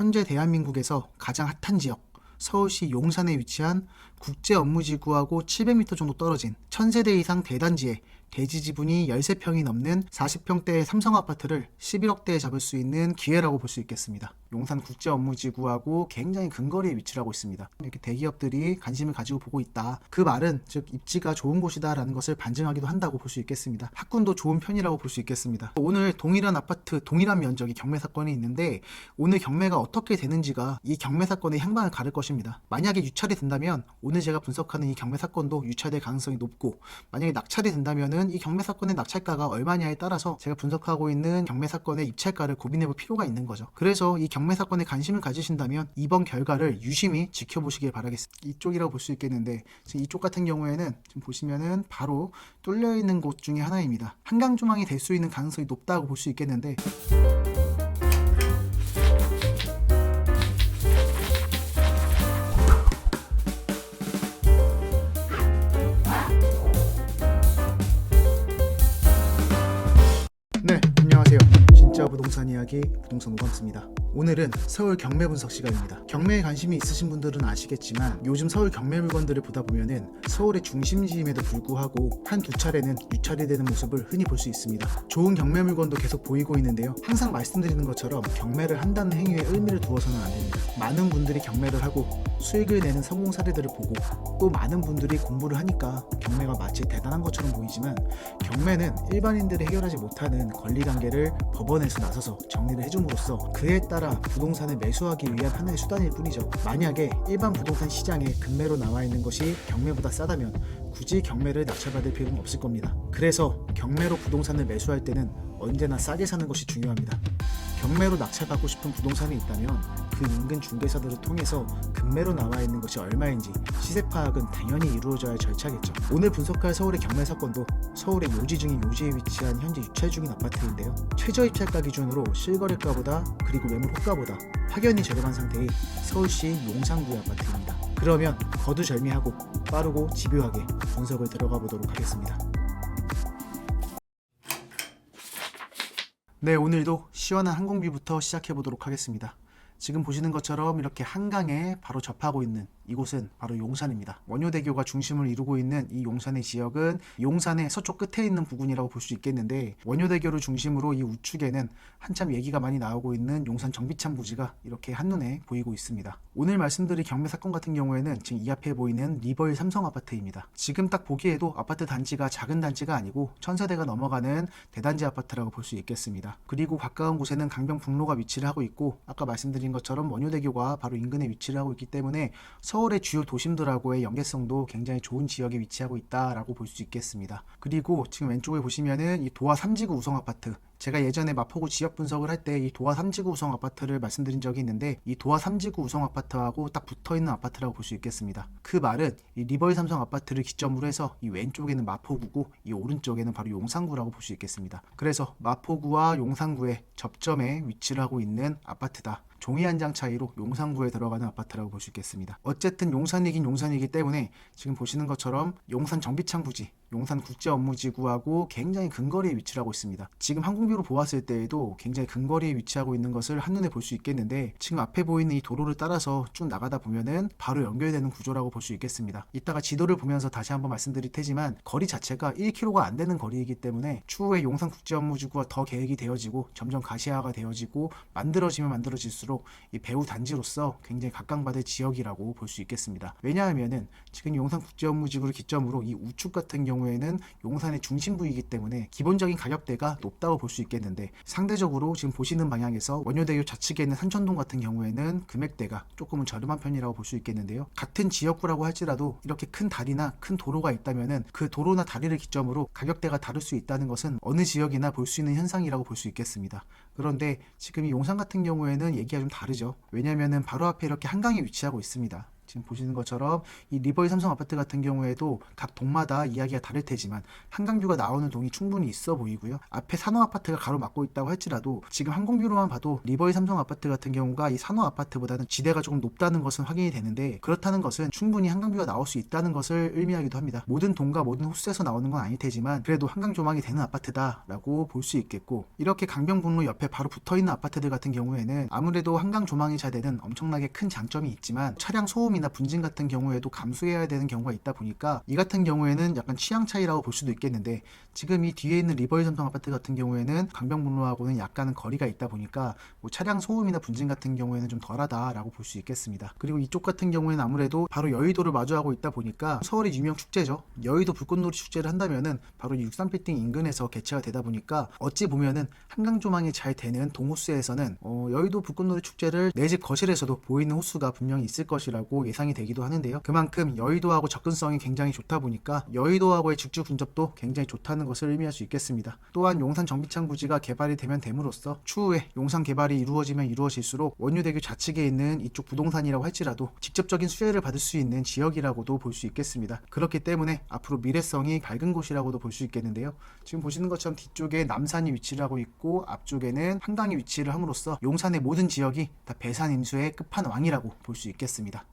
현재 대한민국에서 가장 핫한 지역, 서울시 용산에 위치한 국제업무지구하고 700m 정도 떨어진 1000세대 이상 대단지에 대지 지분이 13평이 넘는 40평대의 삼성아파트를 11억대에 잡을 수 있는 기회라고 볼 수 있겠습니다. 용산 국제업무지구하고 굉장히 근거리에 위치를 하고 있습니다. 이렇게 대기업들이 관심을 가지고 보고 있다. 그 말은 즉 입지가 좋은 곳이다라는 것을 반증하기도 한다고 볼 수 있겠습니다. 학군도 좋은 편이라고 볼 수 있겠습니다. 오늘 동일한 아파트, 동일한 면적의 경매 사건이 있는데 오늘 경매가 어떻게 되는지가 이 경매 사건의 향방을 가를 것입니다. 만약에 유찰이 된다면 오늘 제가 분석하는 이 경매 사건도 유찰될 가능성이 높고, 만약에 낙찰이 된다면은 이 경매 사건의 낙찰가가 얼마냐에 따라서 제가 분석하고 있는 경매 사건의 입찰가를 고민해 볼 필요가 있는 거죠. 그래서 이 경매 사건에 관심을 가지신다면 이번 결과를 유심히 지켜보시길 바라겠습니다. 이쪽이라고 볼 수 있겠는데 지금 이쪽 같은 경우에는 지금 보시면은 바로 뚫려 있는 곳 중에 하나입니다. 한강 조망이 될 수 있는 가능성이 높다고 볼 수 있겠는데, 네, 안녕하세요. 진짜 부동산 이야기 부동산 오감스입니다. 오늘은 서울 경매 분석 시간입니다. 경매에 관심이 있으신 분들은 아시겠지만 요즘 서울 경매 물건들을 보다 보면은 서울의 중심지임에도 불구하고 한두 차례는 유찰이 되는 모습을 흔히 볼 수 있습니다. 좋은 경매 물건도 계속 보이고 있는데요. 항상 말씀드리는 것처럼 경매를 한다는 행위에 의미를 두어서는 안 됩니다. 많은 분들이 경매를 하고 수익을 내는 성공 사례들을 보고 또 많은 분들이 공부를 하니까 경매가 마치 대단한 것처럼 보이지만, 경매는 일반인들이 해결하지 못하는 권리관계를 법원에서 나서서 정리를 해줌으로써 그에 따라 부동산을 매수하기 위한 하나의 수단일 뿐이죠. 만약에 일반 부동산 시장에 금매로 나와 있는 것이 경매보다 싸다면 굳이 경매를 낙찰받을 필요는 없을 겁니다. 그래서 경매로 부동산을 매수할 때는 언제나 싸게 사는 것이 중요합니다. 경매로 낙찰받고 싶은 부동산이 있다면 그 인근 중개사들을 통해서 금매로 나와 있는 것이 얼마인지 시세 파악은 당연히 이루어져야 할 절차겠죠. 오늘 분석할 서울의 경매 사건도 서울의 요지 중인 요지에 위치한 현재 유찰 중인 아파트인데요. 최저 입찰가 기준으로 실거래가보다 그리고 매물 호가보다 확연히 저렴한 상태의 서울시 용산구의 아파트입니다. 그러면 거두절미하고 빠르고 집요하게 분석을 들어가 보도록 하겠습니다. 네, 오늘도 시원한 항공비부터 시작해 보도록 하겠습니다. 지금 보시는 것처럼 이렇게 한강에 바로 접하고 있는 이곳은 바로 용산입니다. 원효대교가 중심을 이루고 있는 이 용산의 지역은 용산의 서쪽 끝에 있는 부근이라고 볼 수 있겠는데, 원효대교를 중심으로 이 우측에는 한참 얘기가 많이 나오고 있는 용산 정비창 부지가 이렇게 한눈에 보이고 있습니다. 오늘 말씀드릴 경매 사건 같은 경우에는 지금 이 앞에 보이는 리벌 삼성 아파트입니다. 지금 딱 보기에도 아파트 단지가 작은 단지가 아니고 1000세대가 넘어가는 대단지 아파트라고 볼 수 있겠습니다. 그리고 가까운 곳에는 강변북로가 위치를 하고 있고, 아까 말씀드린 것처럼 원효대교가 바로 인근에 위치를 하고 있기 때문에 서울의 주요 도심들하고의 연계성도 굉장히 좋은 지역에 위치하고 있다라고 볼 수 있겠습니다. 그리고 지금 왼쪽에 보시면은 이 도화 3지구 우성 아파트, 제가 예전에 마포구 지역 분석을 할 때 이 도화 3지구 우성 아파트를 말씀드린 적이 있는데, 이 도화 3지구 우성 아파트하고 딱 붙어있는 아파트라고 볼 수 있겠습니다. 그 말은 이 리벌 삼성 아파트를 기점으로 해서 이 왼쪽에는 마포구고 이 오른쪽에는 바로 용산구라고 볼 수 있겠습니다. 그래서 마포구와 용산구의 접점에 위치를 하고 있는 아파트다. 종이 한 장 차이로 용산구에 들어가는 아파트라고 볼 수 있겠습니다. 어쨌든 용산이긴 용산이기 때문에 지금 보시는 것처럼 용산 정비창 부지, 용산 국제업무지구하고 굉장히 근거리에 위치를 하고 있습니다. 지금 항공뷰로 보았을 때에도 굉장히 근거리에 위치하고 있는 것을 한눈에 볼 수 있겠는데, 지금 앞에 보이는 이 도로를 따라서 쭉 나가다 보면은 바로 연결되는 구조라고 볼 수 있겠습니다. 이따가 지도를 보면서 다시 한번 말씀드릴 테지만 거리 자체가 1km가 안 되는 거리이기 때문에 추후에 용산 국제업무지구가 더 계획이 되어지고 점점 가시화가 되어지고 만들어지면 만들어질수록 이 배후 단지로서 굉장히 각광받을 지역이라고 볼 수 있겠습니다. 왜냐하면은 지금 용산 국제업무지구를 기점으로 이 우측 같은 경우에는 용산의 중심부이기 때문에 기본적인 가격대가 높다고 볼 수 있겠는데, 상대적으로 지금 보시는 방향에서 원효대교 좌측에 있는 산천동 같은 경우에는 금액대가 조금은 저렴한 편이라고 볼 수 있겠는데요. 같은 지역구라고 할지라도 이렇게 큰 다리나 큰 도로가 있다면은 그 도로나 다리를 기점으로 가격대가 다를 수 있다는 것은 어느 지역이나 볼 수 있는 현상이라고 볼 수 있겠습니다. 그런데 지금 이 용산 같은 경우에는 얘기가 좀 다르죠. 왜냐면은 바로 앞에 이렇게 한강이 위치하고 있습니다. 지금 보시는 것처럼 이 리버이 삼성 아파트 같은 경우에도 각 동마다 이야기가 다를 테지만 한강뷰가 나오는 동이 충분히 있어 보이고요. 앞에 산호 아파트가 가로막고 있다고 할지라도 지금 항공뷰로만 봐도 리버이 삼성 아파트 같은 경우가 이 산호 아파트보다는 지대가 조금 높다는 것은 확인이 되는데, 그렇다는 것은 충분히 한강뷰가 나올 수 있다는 것을 의미하기도 합니다. 모든 동과 모든 호수에서 나오는 건 아닐 테지만 그래도 한강 조망이 되는 아파트다라고 볼 수 있겠고, 이렇게 강변북로 옆에 바로 붙어있는 아파트들 같은 경우에는 아무래도 한강 조망이 잘 되는 엄청나게 큰 장점이 있지만 차량 소음이나 분진 같은 경우에도 감수해야 되는 경우가 있다 보니까 이 같은 경우에는 약간 취향 차이라고 볼 수도 있겠는데, 지금 이 뒤에 있는 리버이 삼성 아파트 같은 경우에는 강변북로하고는 약간은 거리가 있다 보니까 뭐 차량 소음이나 분진 같은 경우에는 좀 덜하다라고 볼 수 있겠습니다. 그리고 이쪽 같은 경우에는 아무래도 바로 여의도를 마주하고 있다 보니까 서울의 유명 축제죠. 여의도 불꽃놀이 축제를 한다면은 바로 이 63빌딩 인근에서 개최가 되다 보니까 어찌 보면은 한강 조망이 잘 되는 동호수에서는 여의도 불꽃놀이 축제를 내 집 거실에서도 보이는 호수가 분명히 있을 것이라고 예상이 되기도 하는데요. 그만큼 여의도하고 접근성이 굉장히 좋다 보니까 여의도하고의 직주 근접도 굉장히 좋다는 것을 의미할 수 있겠습니다. 또한 용산 정비창 부지가 개발이 되면 됨으로써 추후에 용산 개발이 이루어지면 이루어질수록 원효대교 좌측에 있는 이쪽 부동산이라고 할지라도 직접적인 수혜를 받을 수 있는 지역이라고도 볼 수 있겠습니다. 그렇기 때문에 앞으로 미래성이 밝은 곳이라고도 볼 수 있겠는데요. 지금 보시는 것처럼 뒤쪽에 남산이 위치를 하고 있고 앞쪽에는 한강이 위치를 함으로써 용산의 모든 지역이 다 배산 임수의 끝판왕이라고 볼 수 있겠습니다.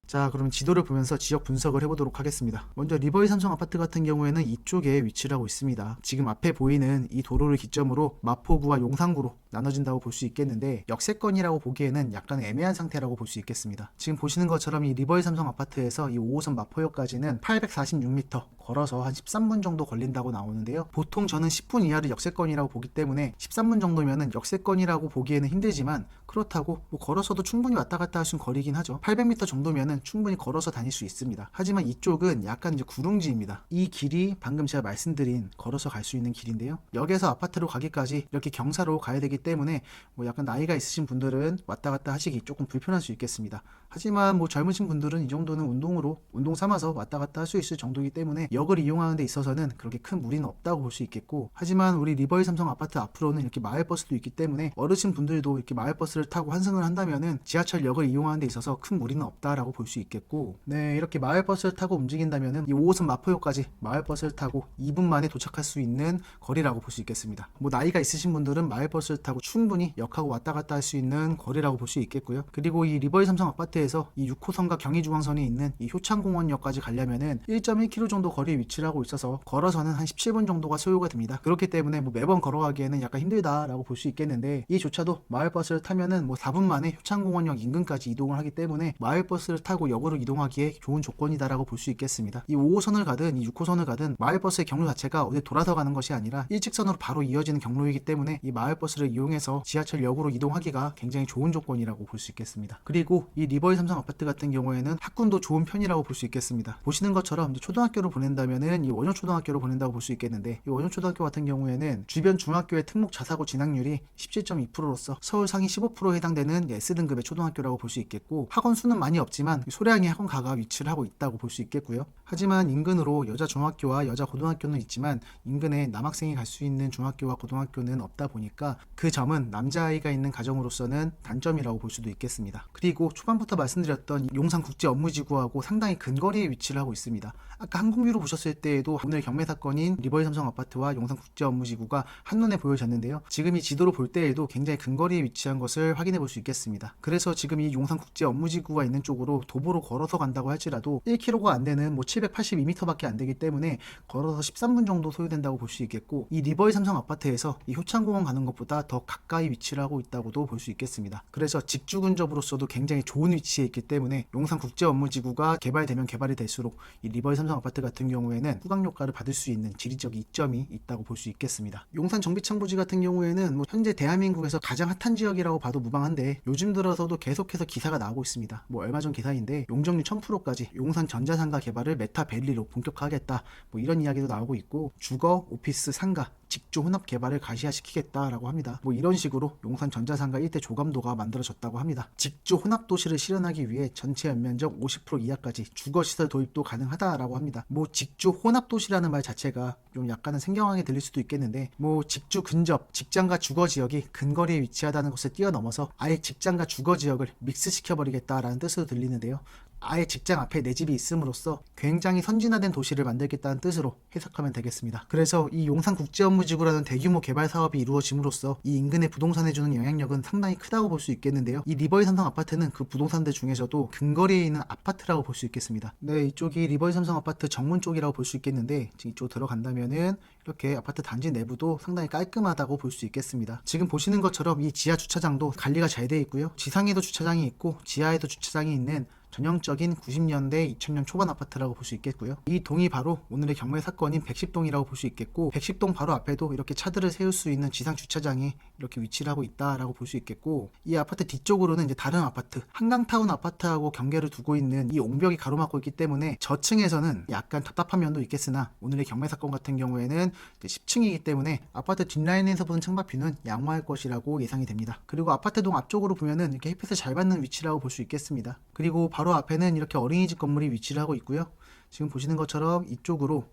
자, 그럼 지도를 보면서 지역 분석을 해보도록 하겠습니다. 먼저 리버이 삼성 아파트 같은 경우에는 이쪽에 위치를 하고 있습니다. 지금 앞에 보이는 이 도로를 기점으로 마포구와 용산구로 나눠진다고 볼 수 있겠는데, 역세권이라고 보기에는 약간 애매한 상태라고 볼 수 있겠습니다. 지금 보시는 것처럼 이 리버이 삼성 아파트에서 이 5호선 마포역까지는 846m 걸어서 한 13분 정도 걸린다고 나오는데요. 보통 저는 10분 이하를 역세권이라고 보기 때문에 13분 정도면은 역세권이라고 보기에는 힘들지만, 그렇다고 뭐 걸어서도 충분히 왔다 갔다 할 수 있는 거리긴 하죠. 800m 정도면은 충분히 걸어서 다닐 수 있습니다. 하지만 이쪽은 약간 이제 구릉지입니다. 이 길이 방금 제가 말씀드린 걸어서 갈 수 있는 길인데요. 역에서 아파트로 가기까지 이렇게 경사로 가야 되기 때문에 뭐 약간 나이가 있으신 분들은 왔다 갔다 하시기 조금 불편할 수 있겠습니다. 하지만 뭐 젊으신 분들은 이 정도는 운동 삼아서 왔다 갔다 할 수 있을 정도이기 때문에 역을 이용하는 데 있어서는 그렇게 큰 무리는 없다고 볼 수 있겠고, 하지만 우리 리버이 삼성 아파트 앞으로는 이렇게 마을버스도 있기 때문에 어르신 분들도 이렇게 마을버스를 타고 환승을 한다면은 지하철역을 이용하는 데 있어서 큰 무리는 없다라고 볼 수 있겠고, 네, 이렇게 마을버스를 타고 움직인다면은 이 5호선 마포역까지 마을버스를 타고 2분 만에 도착할 수 있는 거리라고 볼 수 있겠습니다. 뭐 나이가 있으신 분들은 마을버스를 타고 충분히 역하고 왔다 갔다 할 수 있는 거리라고 볼 수 있겠고요. 그리고 이 리버이 삼성 아파트에서 이 6호선과 경의중앙선이 있는 이 효창공원역까지 가려면은 1.1km 정도 거리에 위치를 하고 있어서 걸어서는 한 17분 정도가 소요가 됩니다. 그렇기 때문에 뭐 매번 걸어가기에는 약간 힘들다라고 볼 수 있겠는데, 이조차도 마을버스를 타면은 뭐 4분 만에 효창공원역 인근까지 이동을 하기 때문에 마을버스를 타고 역으로 이동하기에 좋은 조건이다라고 볼 수 있겠습니다. 이 5호선을 가든 이 6호선을 가든 마을버스의 경로 자체가 어디 돌아서 가는 것이 아니라 일직선으로 바로 이어지는 경로이기 때문에 이 마을버스를 이용해서 지하철역으로 이동하기가 굉장히 좋은 조건이라고 볼 수 있겠습니다. 그리고 이 리버이 삼성 아파트 같은 경우에는 학군도 좋은 편이라고 볼 수 있겠습니다. 보시는 것처럼 이제 초등학교를 보낸다면은 이 원효초등학교로 보낸다고 볼 수 있겠는데, 이 원효초등학교 같은 경우에는 주변 중학교의 특목 자사고 진학률이 17.2%로서 서울 상위 15%에 해당되는 S등급의 초등학교라고 볼 수 있겠고, 학원 수는 많이 없지만 소량의 학원가가 위치를 하고 있다고 볼 수 있겠고요. 하지만 인근으로 여자 중학교와 여자 고등학교는 있지만 인근에 남학생이 갈 수 있는 중학교와 고등학교는 없다 보니까 그 점은 남자아이가 있는 가정으로서는 단점이라고 볼 수도 있겠습니다. 그리고 초반부터 말씀드렸던 용산국제업무지구하고 상당히 근거리에 위치를 하고 있습니다. 아까 항공뷰로 보셨을 때에도 오늘 경매 사건인 리버이 삼성 아파트와 용산국제업무지구가 한눈에 보여졌는데요. 지금 이 지도로 볼 때에도 굉장히 근거리에 위치한 것을 확인해 볼 수 있겠습니다. 그래서 지금 이 용산국제업무지구가 있는 쪽으로 도보로 걸어서 간다고 할지라도 1km가 안 되는 뭐 782m밖에 안 되기 때문에 걸어서 13분 정도 소요된다고 볼 수 있겠고, 이 리버이 삼성 아파트에서 이 효창공원 가는 것보다 더 가까이 위치를 하고 있다고도 볼 수 있겠습니다. 그래서 직주 근접으로서도 굉장히 좋은 위치에 있기 때문에 용산국제업무지구가 개발되면 개발이 될수록 이 리버이 삼성 아파트 같은 경우에는 후광효과를 받을 수 있는 지리적 이점이 있다고 볼 수 있겠습니다. 용산 정비창 부지 같은 경우에는 뭐 현재 대한민국에서 가장 핫한 지역이라고 봐도 무방한데, 요즘 들어서도 계속해서 기사가 나오고 있습니다. 뭐 얼마 전 기사인데 용적률 1000%까지 용산 전자상가 개발을 메타밸리로 본격화하겠다, 뭐 이런 이야기도 나오고 있고, 주거, 오피스, 상가 직조 혼합 개발을 가시화시키겠다라고 합니다. 뭐 이런 식으로 용산 전자상가 일대 조감도가 만들어졌다고 합니다. 직조 혼합 도시를 실현하기 위해 전체 연면적 50% 이하까지 주거시설 도입도 가능하다라고 합니다. 뭐 직조 혼합 도시라는 말 자체가 좀 약간은 생경하게 들릴 수도 있겠는데, 뭐 직주 근접, 직장과 주거 지역이 근거리에 위치하다는 것을 뛰어넘어서 아예 직장과 주거 지역을 믹스시켜버리겠다라는 뜻으로 들리는데요. 아예 직장 앞에 내 집이 있음으로써 굉장히 선진화된 도시를 만들겠다는 뜻으로 해석하면 되겠습니다. 그래서 이 용산국제업무지구라는 대규모 개발 사업이 이루어짐으로써 이 인근의 부동산에 주는 영향력은 상당히 크다고 볼 수 있겠는데요. 이 리버이 삼성 아파트는 그 부동산들 중에서도 근거리에 있는 아파트라고 볼 수 있겠습니다. 네, 이쪽이 리버이 삼성 아파트 정문 쪽이라고 볼 수 있겠는데, 이쪽 들어간다면은 이렇게 아파트 단지 내부도 상당히 깔끔하다고 볼 수 있겠습니다. 지금 보시는 것처럼 이 지하 주차장도 관리가 잘 되어 있고요. 지상에도 주차장이 있고 지하에도 주차장이 있는 전형적인 90년대 2000년 초반 아파트라고 볼 수 있겠고요. 이 동이 바로 오늘의 경매 사건인 110동이라고 볼 수 있겠고, 110동 바로 앞에도 이렇게 차들을 세울 수 있는 지상 주차장이 이렇게 위치를 하고 있다라고 볼 수 있겠고, 이 아파트 뒤쪽으로는 이제 다른 아파트, 한강타운 아파트하고 경계를 두고 있는 이 옹벽이 가로막고 있기 때문에 저층에서는 약간 답답한 면도 있겠으나, 오늘의 경매 사건 같은 경우에는 10층이기 때문에 아파트 뒷라인에서 보는 창밖뷰는 양호할 것이라고 예상이 됩니다. 그리고 아파트 동 앞쪽으로 보면은 이렇게 햇빛을 잘 받는 위치라고 볼 수 있겠습니다. 그리고 바로 앞에는 이렇게 어린이집 건물이 위치를 하고 있고요. 지금 보시는 것처럼 이쪽으로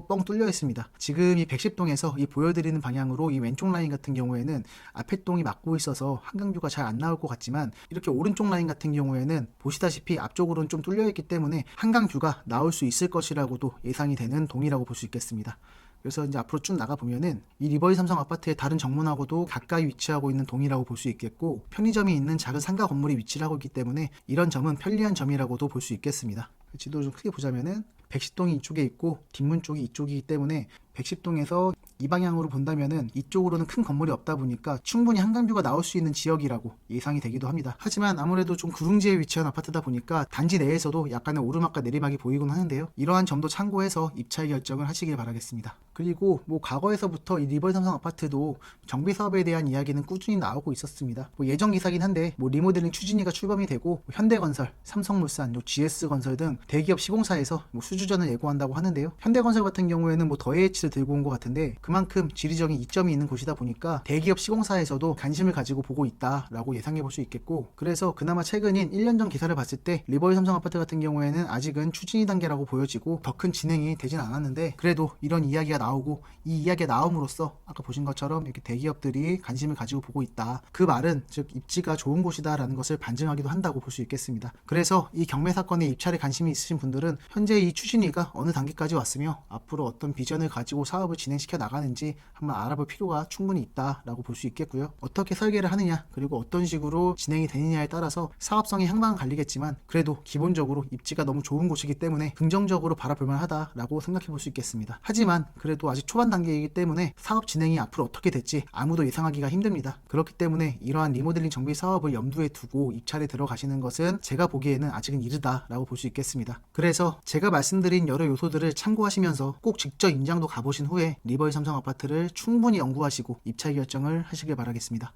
뻥 뚫려 있습니다. 지금 이 110동에서 이 보여드리는 방향으로 이 왼쪽 라인 같은 경우에는 앞에 동이 막고 있어서 한강뷰가 잘 안 나올 것 같지만, 이렇게 오른쪽 라인 같은 경우에는 보시다시피 앞쪽으로는 좀 뚫려 있기 때문에 한강뷰가 나올 수 있을 것이라고도 예상이 되는 동이라고 볼 수 있겠습니다. 그래서 이제 앞으로 쭉 나가보면은 이 리버이 삼성 아파트의 다른 정문하고도 가까이 위치하고 있는 동이라고 볼 수 있겠고, 편의점이 있는 작은 상가 건물이 위치를 하고 있기 때문에 이런 점은 편리한 점이라고도 볼 수 있겠습니다. 지도를 좀 크게 보자면은 110동이 이쪽에 있고 뒷문 쪽이 이쪽이기 때문에 110동에서 이 방향으로 본다면은 이쪽으로는 큰 건물이 없다 보니까 충분히 한강뷰가 나올 수 있는 지역이라고 예상이 되기도 합니다. 하지만 아무래도 좀 구릉지에 위치한 아파트다 보니까 단지 내에서도 약간의 오르막과 내리막이 보이곤 하는데요. 이러한 점도 참고해서 입찰 결정을 하시길 바라겠습니다. 그리고 뭐 과거에서부터 이 리버이 삼성 아파트도 정비 사업에 대한 이야기는 꾸준히 나오고 있었습니다. 뭐 예전 기사긴 한데 뭐 리모델링 추진위가 출범이 되고 현대건설, 삼성물산, GS건설 등 대기업 시공사에서 뭐 수주전을 예고한다고 하는데요. 현대건설 같은 경우에는 뭐 더해치를 들고 온 것 같은데, 그만큼 지리적인 이점이 있는 곳이다 보니까 대기업 시공사에서도 관심을 가지고 보고 있다라고 예상해 볼 수 있겠고, 그래서 그나마 최근인 1년 전 기사를 봤을 때 리버이 삼성 아파트 같은 경우에는 아직은 추진위 단계라고 보여지고 더 큰 진행이 되진 않았는데, 그래도 이런 이야기가 나오고 이 이야기가 나옴으로써 아까 보신 것처럼 이렇게 대기업들이 관심을 가지고 보고 있다, 그 말은 즉 입지가 좋은 곳이다 라는 것을 반증하기도 한다고 볼 수 있겠습니다. 그래서 이 경매 사건에 입찰에 관심이 있으신 분들은 현재 이 추진위가 어느 단계까지 왔으며 앞으로 어떤 비전을 가지고 사업을 진행시켜 나가는지 한번 알아볼 필요가 충분히 있다라고 볼 수 있겠고요. 어떻게 설계를 하느냐, 그리고 어떤 식으로 진행이 되느냐에 따라서 사업성의 향방은 갈리겠지만, 그래도 기본적으로 입지가 너무 좋은 곳이기 때문에 긍정적으로 바라볼 만하다라고 생각해 볼 수 있겠습니다. 하지만 그래도 아직 초반 단계이기 때문에 사업 진행이 앞으로 어떻게 될지 아무도 예상하기가 힘듭니다. 그렇기 때문에 이러한 리모델링 정비 사업을 염두에 두고 입찰에 들어가시는 것은 제가 보기에는 아직은 이르다라고 볼 수 있겠습니다. 그래서 제가 말씀드린 여러 요소들을 참고하시면서 꼭 직접 임장도 가보신 후에 리버이 삼성 아파트를 충분히 연구하시고 입찰 결정을 하시길 바라겠습니다.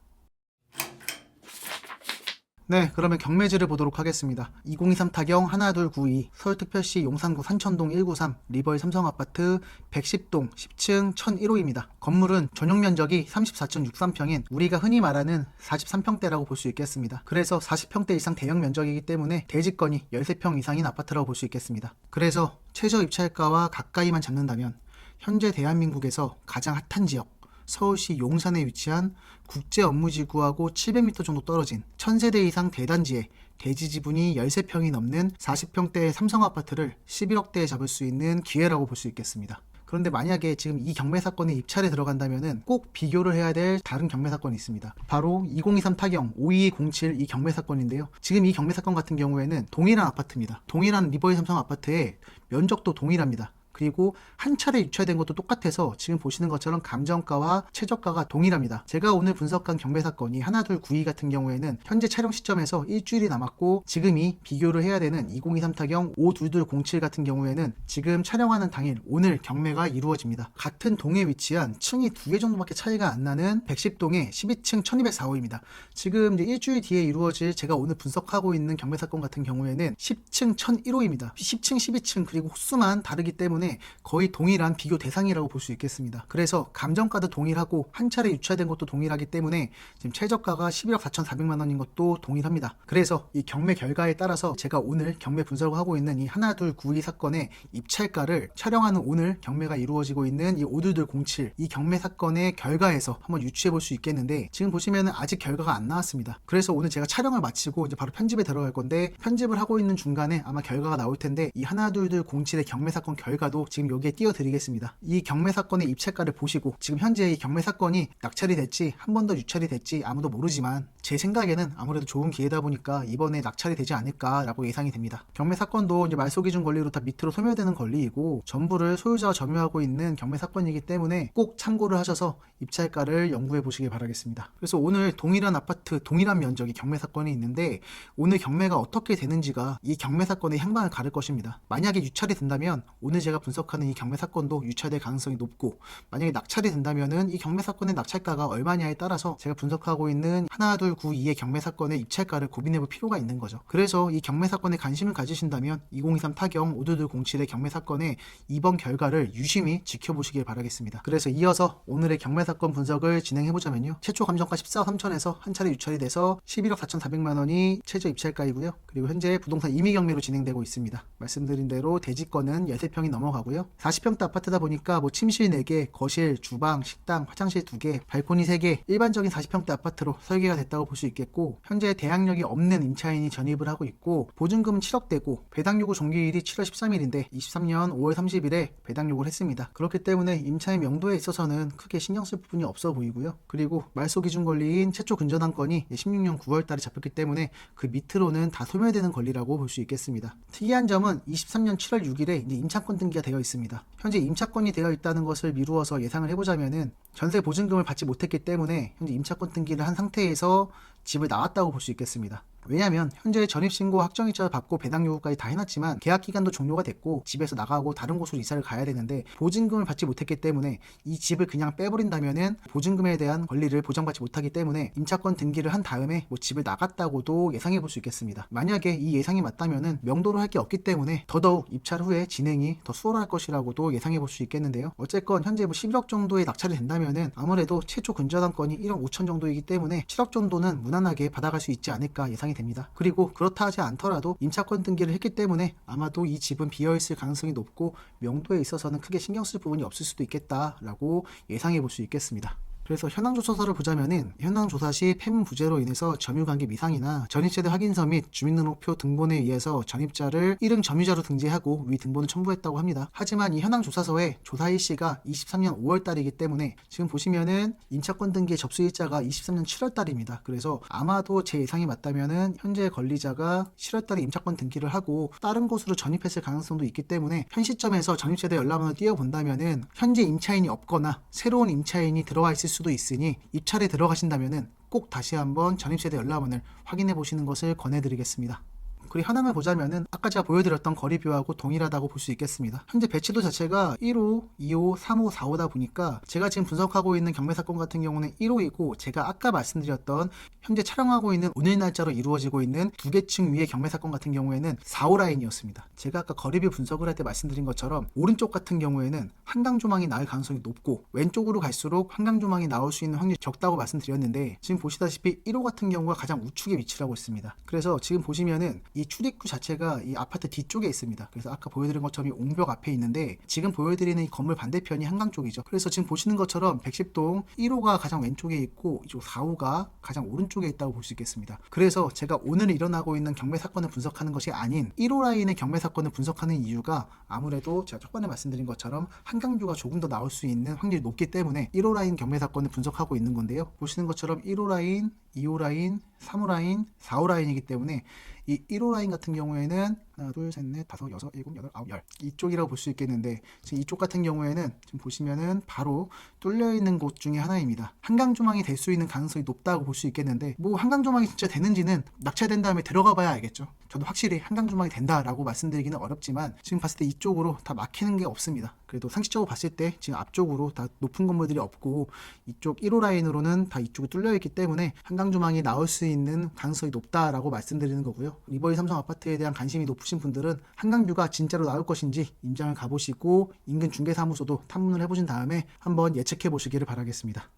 네, 그러면 경매지를 보도록 하겠습니다. 2023 타경 1292 서울특별시 용산구 산천동 193 리버이 삼성아파트 110동 10층 1001호입니다. 건물은 전용 면적이 34.63평인 우리가 흔히 말하는 43평대라고 볼 수 있겠습니다. 그래서 40평대 이상 대형 면적이기 때문에 대지권이 13평 이상인 아파트라고 볼 수 있겠습니다. 그래서 최저 입찰가와 가까이만 잡는다면 현재 대한민국에서 가장 핫한 지역, 서울시 용산에 위치한 국제업무지구하고 700m 정도 떨어진 1000세대 이상 대단지에 대지 지분이 13평이 넘는 40평대의 삼성아파트를 11억대에 잡을 수 있는 기회라고 볼 수 있겠습니다. 그런데 만약에 지금 이 경매 사건에 입찰에 들어간다면은 꼭 비교를 해야 될 다른 경매 사건이 있습니다. 바로 2023 타경 52207 이 경매 사건인데요. 지금 이 경매 사건 같은 경우에는 동일한 아파트입니다. 동일한 리버이 삼성 아파트의 면적도 동일합니다. 그리고 한 차례 입찰된 것도 똑같아서 지금 보시는 것처럼 감정가와 최저가가 동일합니다. 제가 오늘 분석한 경매 사건이 1292 같은 경우에는 현재 촬영 시점에서 일주일이 남았고, 지금이 비교를 해야 되는 2023 타경 52207 같은 경우에는 지금 촬영하는 당일 오늘 경매가 이루어집니다. 같은 동에 위치한 층이 2개 정도밖에 차이가 안 나는 110동의 12층 1204호입니다. 지금 이제 일주일 뒤에 이루어질 제가 오늘 분석하고 있는 경매 사건 같은 경우에는 10층 1001호입니다. 10층 12층 그리고 호수만 다르기 때문에 때문에 거의 동일한 비교 대상이라고 볼 수 있겠습니다. 그래서 감정가도 동일하고 한 차례 유찰된 것도 동일하기 때문에 지금 최저가가 11억 4,400만 원인 것도 동일합니다. 그래서 이 경매 결과에 따라서 제가 오늘 경매 분석을 하고 있는 이 하나둘92 사건의 입찰가를 촬영하는 오늘 경매가 이루어지고 있는 이 5207 이 경매 사건의 결과에서 한번 유추해 볼 수 있겠는데, 지금 보시면 아직 결과가 안 나왔습니다. 그래서 오늘 제가 촬영을 마치고 이제 바로 편집에 들어갈 건데, 편집을 하고 있는 중간에 아마 결과가 나올 텐데 이 하나둘둘07의 경매 사건 결과도 지금 여기에 띄워드리겠습니다. 이 경매 사건의 입찰가를 보시고, 지금 현재 이 경매 사건이 낙찰이 될지 한 번 더 유찰이 될지 아무도 모르지만 제 생각에는 아무래도 좋은 기회다 보니까 이번에 낙찰이 되지 않을까라고 예상이 됩니다. 경매 사건도 이제 말소기준 권리로 다 밑으로 소멸되는 권리이고 전부를 소유자가 점유하고 있는 경매 사건이기 때문에 꼭 참고를 하셔서 입찰가를 연구해 보시길 바라겠습니다. 그래서 오늘 동일한 아파트 동일한 면적의 경매 사건이 있는데, 오늘 경매가 어떻게 되는지가 이 경매 사건의 향방을 가를 것입니다. 만약에 유찰이 된다면 오늘 제가 분석하는 이 경매 사건도 유찰될 가능성이 높고, 만약에 낙찰이 된다면은 이 경매 사건의 낙찰가가 얼마냐에 따라서 제가 분석하고 있는 하나둘92의 경매 사건의 입찰가를 고민해 볼 필요가 있는 거죠. 그래서 이 경매 사건에 관심을 가지신다면 2023 타경 5207의 경매 사건의 이번 결과를 유심히 지켜보시길 바라겠습니다. 그래서 이어서 오늘의 경매 사건 분석을 진행해보자면요, 최초 감정가 14억 3천에서 한 차례 유찰이 돼서 11억 4,400만 원이 최저 입찰가이고요. 그리고 현재 부동산 임의 경매로 진행되고 있습니다. 말씀드린 대로 대지권은 13평이 넘어가고요. 40평대 아파트다 보니까 뭐 침실 4개, 거실, 주방, 식당, 화장실 2개, 발코니 3개, 일반적인 40평대 아파트로 설계가 됐다고 볼 수 있겠고, 현재 대항력이 없는 임차인이 전입을 하고 있고, 보증금은 7억대고 배당 요구 종료일이 7월 13일인데 23년 5월 30일에 배당 요구를 했습니다. 그렇기 때문에 임차인 명도에 있어서는 크게 신경 쓸 부분이 없어 보이고요. 그리고 말소 기준 권리인 최초 근저당권이 16년 9월 달에 잡혔기 때문에 그 밑으로는 다 소멸되는 권리라고 볼 수 있겠습니다. 특이한 점은 23년 7월 6일에 이제 임차권 등기가 되어 있습니다. 현재 임차권이 되어 있다는 것을 미루어서 예상을 해보자면은 전세 보증금을 받지 못했기 때문에 현재 임차권 등기를 한 상태에서 집을 나왔다고 볼 수 있겠습니다. 왜냐하면 현재 전입신고 확정일자를 받고 배당 요구까지 다 해놨지만 계약기간도 종료가 됐고 집에서 나가고 다른 곳으로 이사를 가야 되는데 보증금을 받지 못했기 때문에 이 집을 그냥 빼버린다면은 보증금에 대한 권리를 보장받지 못하기 때문에 임차권 등기를 한 다음에 뭐 집을 나갔다고도 예상해 볼 수 있겠습니다. 만약에 이 예상이 맞다면은 명도로 할 게 없기 때문에 더더욱 입찰 후에 진행이 더 수월할 것이라고도 예상해 볼 수 있겠는데요. 어쨌건 현재 뭐 11억 정도의 낙찰이 된다면은 아무래도 최초 근저당권이 1억 5천 정도이기 때문에 7억 정도는 무난하게 받아갈 수 있지 않을까 예상이 됩니다. 그리고 그렇다 하지 않더라도 임차권 등기를 했기 때문에 아마도 이 집은 비어있을 가능성이 높고 명도에 있어서는 크게 신경 쓸 부분이 없을 수도 있겠다라고 예상해 볼 수 있겠습니다. 그래서 현황조사서를 보자면은 현황조사 시 폐문 부재로 인해서 점유관계 미상이나 전입세대 확인서 및 주민등록표 등본에 의해서 전입자를 일응 점유자로 등재하고 위 등본을 첨부했다고 합니다. 하지만 이 현황조사서에 조사 일시가 23년 5월 달이기 때문에 지금 보시면은 임차권 등기의 접수일자가 23년 7월 달입니다. 그래서 아마도 제 예상이 맞다면은 현재 권리자가 7월 달에 임차권 등기를 하고 다른 곳으로 전입했을 가능성도 있기 때문에 현 시점에서 전입세대 열람원을 띄워본다면은 현재 임차인이 없거나 새로운 임차인이 들어와 있을 수도 있으니 입찰에 들어가신다면은 꼭 다시 한번 전입세대 열람원을 확인해 보시는 것을 권해드리겠습니다. 그리고 현황을 보자면은 아까 제가 보여드렸던 거리뷰하고 동일하다고 볼 수 있겠습니다. 현재 배치도 자체가 1호, 2호, 3호, 4호다 보니까 제가 지금 분석하고 있는 경매 사건 같은 경우는 1호이고, 제가 아까 말씀드렸던 현재 촬영하고 있는 오늘 날짜로 이루어지고 있는 두 개 층 위의 경매 사건 같은 경우에는 4호 라인이었습니다. 제가 아까 거리뷰 분석을 할 때 말씀드린 것처럼 오른쪽 같은 경우에는 한강 조망이 나올 가능성이 높고 왼쪽으로 갈수록 한강 조망이 나올 수 있는 확률이 적다고 말씀드렸는데, 지금 보시다시피 1호 같은 경우가 가장 우측에 위치를 하고 있습니다. 그래서 지금 보시면은 이 출입구 자체가 이 아파트 뒤쪽에 있습니다. 그래서 아까 보여드린 것처럼 이 옹벽 앞에 있는데 지금 보여드리는 이 건물 반대편이 한강 쪽이죠. 그래서 지금 보시는 것처럼 110동 1호가 가장 왼쪽에 있고 이쪽 4호가 가장 오른쪽에 있다고 볼 수 있겠습니다. 그래서 제가 오늘 일어나고 있는 경매 사건을 분석하는 것이 아닌 1호 라인의 경매 사건을 분석하는 이유가 아무래도 제가 초반에 말씀드린 것처럼 한강뷰가 조금 더 나올 수 있는 확률이 높기 때문에 1호 라인 경매 사건을 분석하고 있는 건데요. 보시는 것처럼 1호 라인, 2호 라인, 3호 라인, 4호 라인이기 때문에 이 1호 라인 같은 경우에는 하나, 둘, 셋, 넷, 다섯, 여섯, 일곱, 여덟, 아홉, 열 이쪽이라고 볼 수 있겠는데, 지금 이쪽 같은 경우에는 지금 보시면은 바로 뚫려 있는 곳 중에 하나입니다. 한강 조망이 될 수 있는 가능성이 높다고 볼 수 있겠는데, 뭐 한강 조망이 진짜 되는지는 낙찰된 다음에 들어가 봐야 알겠죠. 저도 확실히 한강 조망이 된다라고 말씀드리기는 어렵지만 지금 봤을 때 이쪽으로 다 막히는 게 없습니다. 그래도 상식적으로 봤을 때 지금 앞쪽으로 다 높은 건물들이 없고 이쪽 1호 라인으로는 다 이쪽이 뚫려 있기 때문에 한강 조망이 나올 수 있는 가능성이 높다라고 말씀드리는 거고요. 리버리 삼성 아파트에 대한 관심이 높으신 싶으신 분들은 한강뷰가 진짜로 나올 것인지 임장을 가보시고 인근 중개사무소도 탐문을 해보신 다음에 한번 예측해 보시기를 바라겠습니다.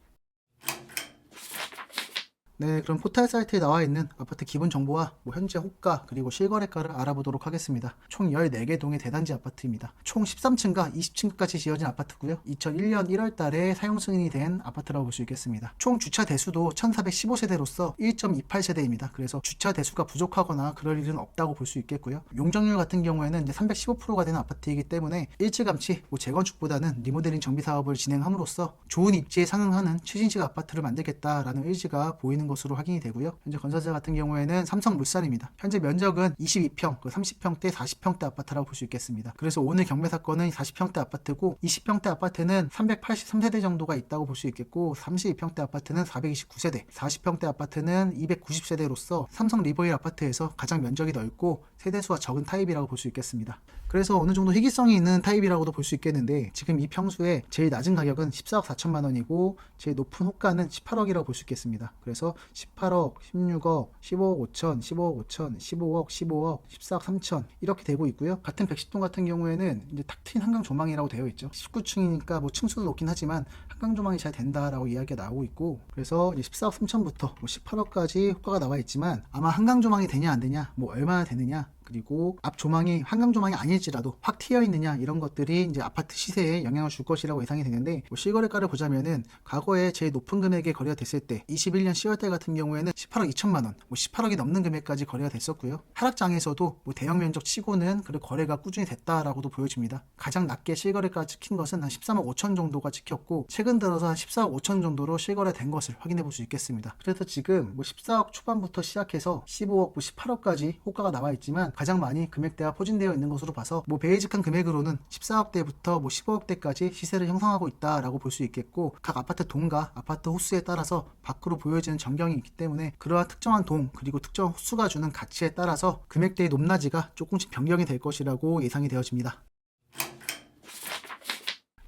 네, 그럼 포털 사이트에 나와 있는 아파트 기본 정보와 현재 호가 그리고 실거래가를 알아보도록 하겠습니다. 총 14개 동의 대단지 아파트입니다. 총 13층과 20층까지 지어진 아파트고요. 2001년 1월 달에 사용 승인이 된 아파트라고 볼 수 있겠습니다. 총 주차 대수도 1415세대로서 1.28세대입니다. 그래서 주차 대수가 부족하거나 그럴 일은 없다고 볼 수 있겠고요. 용적률 같은 경우에는 이제 315%가 되는 아파트이기 때문에 일찌감치 재건축보다는 리모델링 정비 사업을 진행함으로써 좋은 입지에 상응하는 최신식 아파트를 만들겠다라는 의지가 보이는 것으로 확인이 되고요. 현재 건설사 같은 경우에는 삼성물산입니다. 현재 면적은 22평, 30평대, 40평대 아파트라고 볼 수 있겠습니다. 그래서 오늘 경매 사건은 40평대 아파트고 20평대 아파트는 383세대 정도가 있다고 볼 수 있겠고 32평대 아파트는 429세대, 40평대 아파트는 290세대로서 삼성 리버힐 아파트에서 가장 면적이 넓고 세대수가 적은 타입이라고 볼 수 있겠습니다. 그래서 어느 정도 희귀성이 있는 타입이라고도 볼 수 있겠는데 지금 이 평수의 제일 낮은 가격은 14억 4천만 원이고 제일 높은 호가는 18억이라고 볼 수 있겠습니다. 그래서 18억, 16억, 15억 5천, 15억 5천, 15억, 15억, 14억 3천 이렇게 되고 있고요. 같은 110동 같은 경우에는 이제 탁 트인 한강 조망이라고 되어 있죠. 19층이니까 층수도 높긴 하지만 한강 조망이 잘 된다라고 이야기가 나오고 있고 그래서 이제 14억 3천부터 18억까지 호가가 나와 있지만 아마 한강 조망이 되냐 안 되냐, 얼마나 되느냐 그리고 앞 조망이 한강 조망이 아닐지라도 확 트여 있느냐 이런 것들이 이제 아파트 시세에 영향을 줄 것이라고 예상이 되는데 실거래가를 보자면은 과거에 제일 높은 금액에 거래가 됐을 때 21년 10월달 같은 경우에는 18억 2천만 원, 18억이 넘는 금액까지 거래가 됐었고요. 하락장에서도 대형 면적 치고는 그 거래가 꾸준히 됐다라고도 보여집니다. 가장 낮게 실거래가 찍힌 것은 한 13억 5천 정도가 찍혔고 최근 들어서 한 14억 5천 정도로 실거래된 것을 확인해 볼 수 있겠습니다. 그래서 지금 14억 초반부터 시작해서 15억, 18억까지 호가가 나와 있지만 가장 많이 금액대가 포진되어 있는 것으로 봐서 베이직한 금액으로는 14억대부터 15억대까지 시세를 형성하고 있다라고 볼 수 있겠고 각 아파트 동과 아파트 호수에 따라서 밖으로 보여지는 전경이 있기 때문에 그러한 특정한 동 그리고 특정 호수가 주는 가치에 따라서 금액대의 높낮이가 조금씩 변경이 될 것이라고 예상이 되어집니다.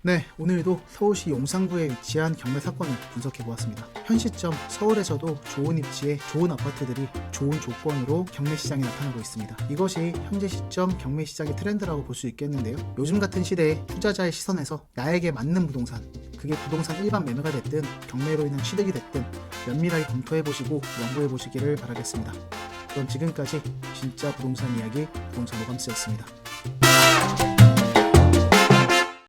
네, 오늘도 서울시 용산구에 위치한 경매 사건을 분석해 보았습니다. 현 시점 서울에서도 좋은 입지에 좋은 아파트들이 좋은 조건으로 경매 시장에 나타나고 있습니다. 이것이 현재 시점 경매 시장의 트렌드라고 볼 수 있겠는데요. 요즘 같은 시대에 투자자의 시선에서 나에게 맞는 부동산, 그게 부동산 일반 매매가 됐든 경매로 인한 취득이 됐든 면밀하게 검토해 보시고 연구해 보시기를 바라겠습니다. 그럼 지금까지 진짜 부동산 이야기 부동산 오감스였습니다.